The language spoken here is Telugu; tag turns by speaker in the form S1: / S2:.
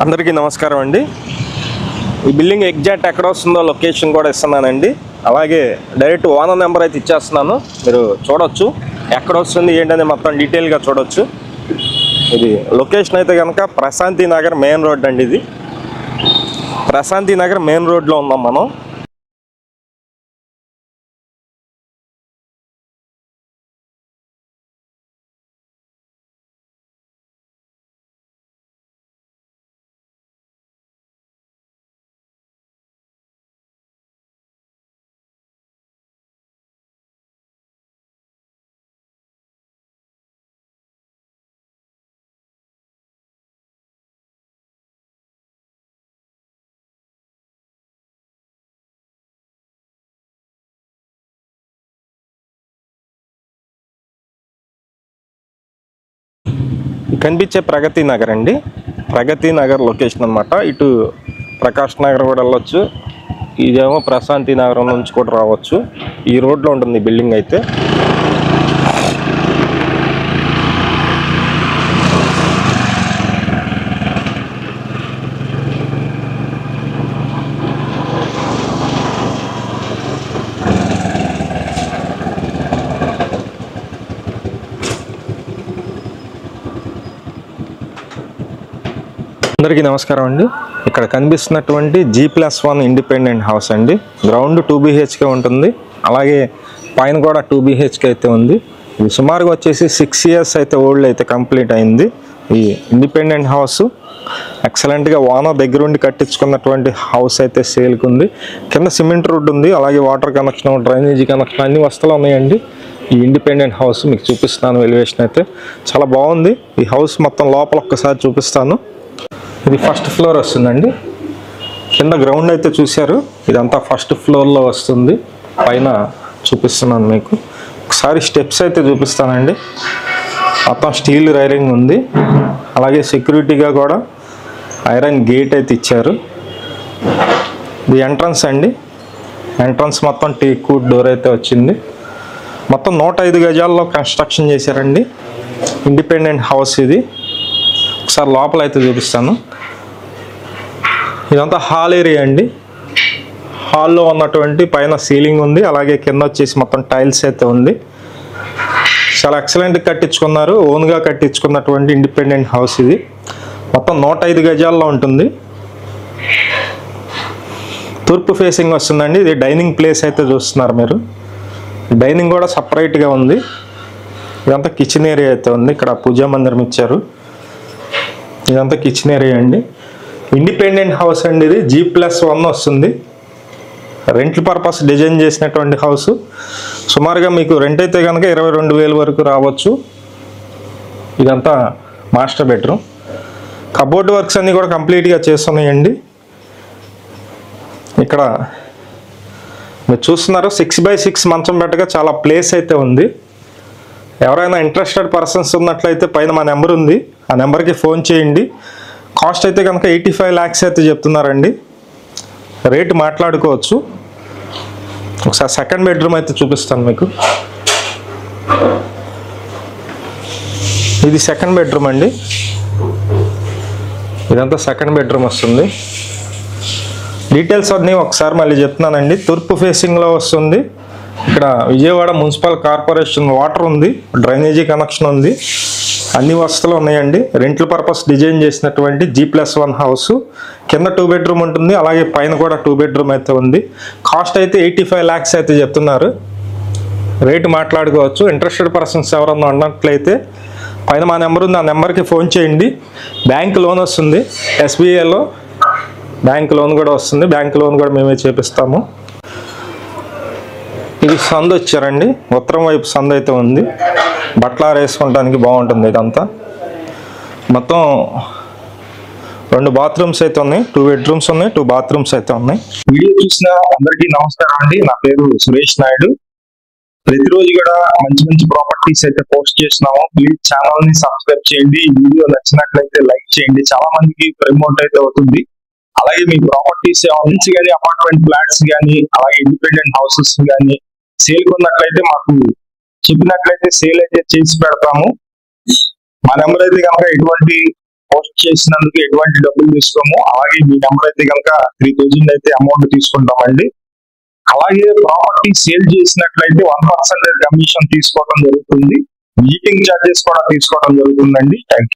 S1: అందరికీ నమస్కారం అండి. ఈ బిల్డింగ్ ఎగ్జాక్ట్ ఎక్కడ వస్తుందో లొకేషన్ కూడా ఇస్తున్నానండి. అలాగే డైరెక్ట్ ఓనర్ నెంబర్ అయితే ఇచ్చేస్తున్నాను, మీరు చూడొచ్చు ఎక్కడ వస్తుంది ఏంటనేది మొత్తం డీటెయిల్గా చూడొచ్చు. ఇది లొకేషన్ అయితే కనుక ప్రశాంతి నగర్ మెయిన్ రోడ్ అండి. ఇది ప్రశాంతి నగర్ మెయిన్ రోడ్లో ఉన్నాం మనం. కనిపించే ప్రగతి నగర్ అండి, ప్రగతి నగర్ లొకేషన్ అనమాట. ఇటు ప్రకాష్ నగర్ కూడా వెళ్ళొచ్చు, ఇదేమో ప్రశాంతి నగరం నుంచి కూడా రావచ్చు. ఈ రోడ్లో ఉంటుంది బిల్డింగ్ అయితే. అందరికీ నమస్కారం అండి. ఇక్కడ కనిపిస్తున్నటువంటి G+1 ఇండిపెండెంట్ హౌస్ అండి. గ్రౌండ్ 2 BHK ఉంటుంది, అలాగే పైన కూడా 2 BHK అయితే ఉంది. ఇది సుమారుగా వచ్చేసి 6 years అయితే ఓల్డ్ అయితే కంప్లీట్ అయింది. ఈ ఇండిపెండెంట్ హౌస్ ఎక్సలెంట్గా ఓనర్ దగ్గరుండి కట్టించుకున్నటువంటి హౌస్ అయితే సేల్కి ఉంది. కింద సిమెంట్ రోడ్ ఉంది, అలాగే వాటర్ కనెక్షన్, డ్రైనేజీ కనెక్షన్ అన్ని వస్తువులు ఉన్నాయండి. ఈ ఇండిపెండెంట్ హౌస్ మీకు చూపిస్తాను. ఎలివేషన్ అయితే చాలా బాగుంది. ఈ హౌస్ మొత్తం లోపల ఒక్కసారి చూపిస్తాను. ఇది ఫస్ట్ ఫ్లోర్ వస్తుందండి. కింద గ్రౌండ్ అయితే చూశారు, ఇదంతా ఫస్ట్ ఫ్లోర్లో వస్తుంది. పైన చూపిస్తున్నాను మీకు. ఒకసారి స్టెప్స్ అయితే చూపిస్తానండి. మొత్తం స్టీల్ రైలింగ్ ఉంది, అలాగే సెక్యూరిటీగా కూడా ఐరన్ గేట్ అయితే ఇచ్చారు. ఇది ఎంట్రన్స్ అండి. ఎంట్రన్స్ మొత్తం టేక్ వుడ్ డోర్ అయితే వచ్చింది. మొత్తం 105 గజాల్లో కన్స్ట్రక్షన్ చేశారండి. ఇండిపెండెంట్ హౌస్ ఇది. ఒకసారి లోపల అయితే చూపిస్తాను. ఇదంతా హాల్ ఏరియా అండి. హాల్లో ఉన్నటువంటి పైన సీలింగ్ ఉంది, అలాగే కింద వచ్చేసి మొత్తం టైల్స్ అయితే ఉంది. చాలా ఎక్సలెంట్గా కట్టించుకున్నారు, ఓన్గా కట్టించుకున్నటువంటి ఇండిపెండెంట్ హౌస్ ఇది. మొత్తం 105 గజాల్లో ఉంటుంది. తూర్పు ఫేసింగ్ వస్తుందండి. ఇది డైనింగ్ ప్లేస్ అయితే చూస్తున్నారు మీరు. డైనింగ్ కూడా సపరేట్గా ఉంది. ఇదంతా కిచెన్ ఏరియా అయితే ఉంది. ఇక్కడ పూజా మందిరం ఇచ్చారు. ఇదంతా కిచెన్ ఏరియా అండి. ఇండిపెండెంట్ హౌస్ అండి. ఇది G+1 వస్తుంది. రెంట్ పర్పస్ డిజైన్ చేసినటువంటి హౌస్. సుమారుగా మీకు రెంట్ అయితే కనుక 22,000 వరకు రావచ్చు. ఇదంతా మాస్టర్ బెడ్రూమ్. కబోర్డ్ వర్క్స్ అన్నీ కూడా కంప్లీట్గా చేస్తున్నాయండి. ఇక్కడ మీరు చూస్తున్నారు 6x6 మంచం పెట్టగా చాలా ప్లేస్ అయితే ఉంది. ఎవరైనా ఇంట్రెస్టెడ్ పర్సన్స్ ఉన్నట్లయితే పైన మా నెంబర్ ఉంది, ఆ నెంబర్కి ఫోన్ చేయండి. కాస్ట్ అయితే కనుక 85 lakhs అయితే చెప్తున్నారండి. రేటు మాట్లాడుకోవచ్చు. ఒకసారి సెకండ్ బెడ్రూమ్ అయితే చూపిస్తాను మీకు. ఇది సెకండ్ బెడ్రూమ్ అండి. ఇదంతా సెకండ్ బెడ్రూమ్ వస్తుంది. డీటెయిల్స్ అన్నీ ఒకసారి మళ్ళీ చెప్తున్నానండి. తూర్పు ఫేసింగ్లో వస్తుంది. ఇక్కడ విజయవాడ మున్సిపల్ కార్పొరేషన్ వాటర్ ఉంది, డ్రైనేజీ కనెక్షన్ ఉంది, అన్ని వసతులు ఉన్నాయండి. రెంట్ల పర్పస్ డిజైన్ చేసినటువంటి G+1 హౌస్. కింద 2 bedroom ఉంటుంది, అలాగే పైన కూడా 2 bedroom అయితే ఉంది. కాస్ట్ అయితే 85 lakhs అయితే చెప్తున్నారు. రేటు మాట్లాడుకోవచ్చు. ఇంట్రెస్టెడ్ పర్సన్స్ ఎవరన్నా ఉన్నట్లయితే పైన మా నెంబర్ ఉంది, ఆ నెంబర్కి ఫోన్ చేయండి. బ్యాంక్ లోన్ వస్తుంది, SBIలో బ్యాంక్ లోన్ కూడా వస్తుంది. బ్యాంక్ లోన్ కూడా మేమే చేపిస్తాము. ఇది సందు వచ్చారండి. ఉత్తరం వైపు సందు అయితే ఉంది. బట్టలు వేసుకోవడానికి బాగుంటుంది. ఇదంతా మొత్తం 2 bathrooms అయితే ఉన్నాయి, 2 bedrooms ఉన్నాయి, 2 bathrooms అయితే ఉన్నాయి. వీడియో చూసిన అందరికీ నమస్కారం అండి. నా పేరు సురేష్ నాయుడు. ప్రతిరోజు కూడా మంచి మంచి ప్రాపర్టీస్ అయితే పోస్ట్ చేస్తున్నాము. ప్లీజ్ ఛానల్ ని సబ్స్క్రైబ్ చేయండి. ఈ వీడియో నచ్చినట్లయితే లైక్ చేయండి. చాలా మందికి ప్రమోట్ అయితే అవుతుంది. అలాగే మీ ప్రాపర్టీస్ నుంచి కానీ, అపార్ట్మెంట్ ఫ్లాట్స్ కానీ, అలాగే ఇండిపెండెంట్ హౌసెస్ కానీ సేల్ కొన్నట్లయితే మాకు చెప్పినట్లయితే సేల్ అయితే చేసి పెడతాము. మా నెంబర్ అయితే కనుక ఎటువంటి
S2: పోస్ట్ చేసినందుకు ఎటువంటి డబ్బులు తీసుకోము. అలాగే మీ నెంబర్ అయితే కనుక 3000 అయితే అమౌంట్ తీసుకుంటామండి. అలాగే ప్రాపర్టీ సేల్ చేసినట్లయితే 1% కమిషన్ తీసుకోవడం జరుగుతుంది. విజిటింగ్ ఛార్జెస్ కూడా తీసుకోవడం జరుగుతుందండి. Thank you.